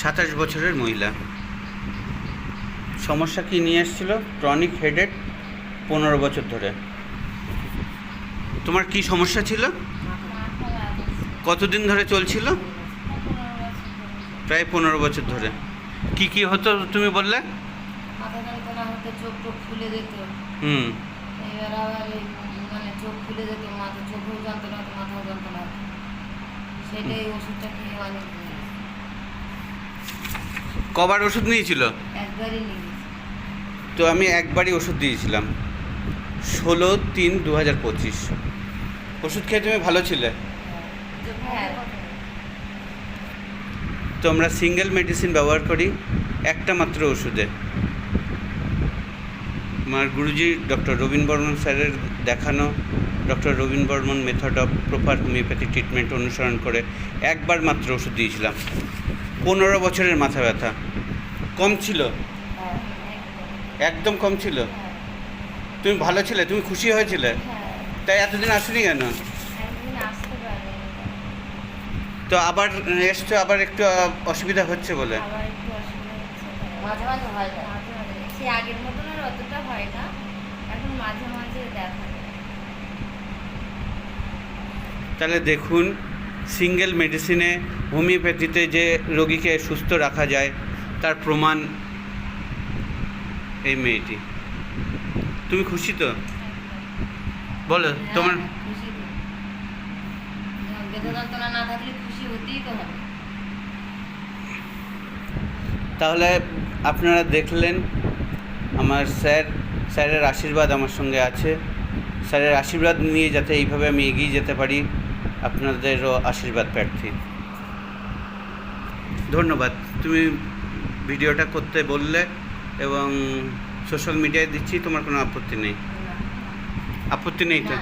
27 বছরের মহিলা। সমস্যা কি নিয়ে এসেছিল? ক্রনিক হেডেক 15 বছর ধরে। তোমার কি সমস্যা ছিল? কতদিন ধরে চলছিল? প্রায় 15 বছর ধরে। কি কি হতো তুমি বললে? মাথা যন্ত্রণা হতো, চোখ টোক ফুলে যেত। এবার আবার মানে চোখ ফুলে যেত, মাথা চোখেও যন্ত্রণা হতো, মাথাও যন্ত্রণা হতো। সেটাই ওষুধটা খেয়ে অনেক কবার ওষুধ নিয়েছিল? একবারই নিয়েছি। তো আমি একবারই ওষুধ দিয়েছিলাম 16/3/2025। ওষুধ খেয়ে তুমি ভালো ছিলে? হ্যাঁ। তো আমরা সিঙ্গেল মেডিসিন ব্যবহার করি একটা মাত্র ওষুধে। আমার গুরুজি ডক্টর রবীন বর্মন স্যারের দেখানো doctor Rabin Barman method of proper homeopathic treatment অনুসরণ করে একবার মাত্র ওষুধ দিয়েছিলাম। 15 বছরের মাথা ব্যথা কম ছিল, একদম কম ছিল। তুমি ভালো ছিলে, তুমি খুশি হয়েছিলে, তাই এতদিন আসুনি কেন? তো আবার এসছো, আবার একটু অসুবিধা হচ্ছে বলে? মাঝে মাঝে হয় না, সেই আগের মতন আর অতটা হয় না, এখন মাঝে মাঝে দেখা যায়। তাহলে দেখুন, সিঙ্গেল মেডিসিনে হোমিওপ্যাথিতে যে রোগীকে সুস্থ রাখা যায় তার প্রমাণ এই মেয়েটি। তুমি খুশি তো? বলো তোমার। খুশি তো, বেদনা যন্ত্রণা না থাকলে খুশি হতেই তো হবে। তাহলে আপনারা দেখলেন, আমার স্যারের আশীর্বাদ আমার সঙ্গে আছে। স্যারের আশীর্বাদ নিয়ে যাতে এইভাবে আমি এগিয়ে যেতে পারি, আপনাদেরও আশীর্বাদ প্রার্থী। ধন্যবাদ। তুমি ভিডিওটা করতে বললে এবং সোশ্যাল মিডিয়ায় দিচ্ছি, তোমার কোনো আপত্তি নেই? আপত্তি নেই তো?